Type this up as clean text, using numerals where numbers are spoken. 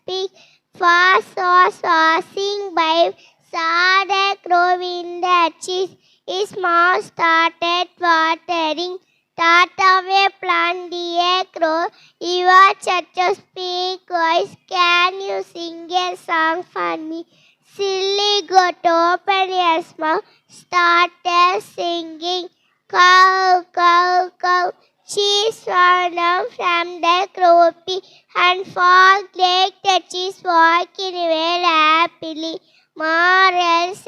speak. Fast was passing by, saw the crow in the cheese. His mouth started watering. Thought of a plan, dear crow. You are such a speak voice. Can you sing a song for me? Silly goat opened his mouth, started singing. Cow, cow, cow. Cheese swam down from the croppy and fog like the cheese walking away happily. More else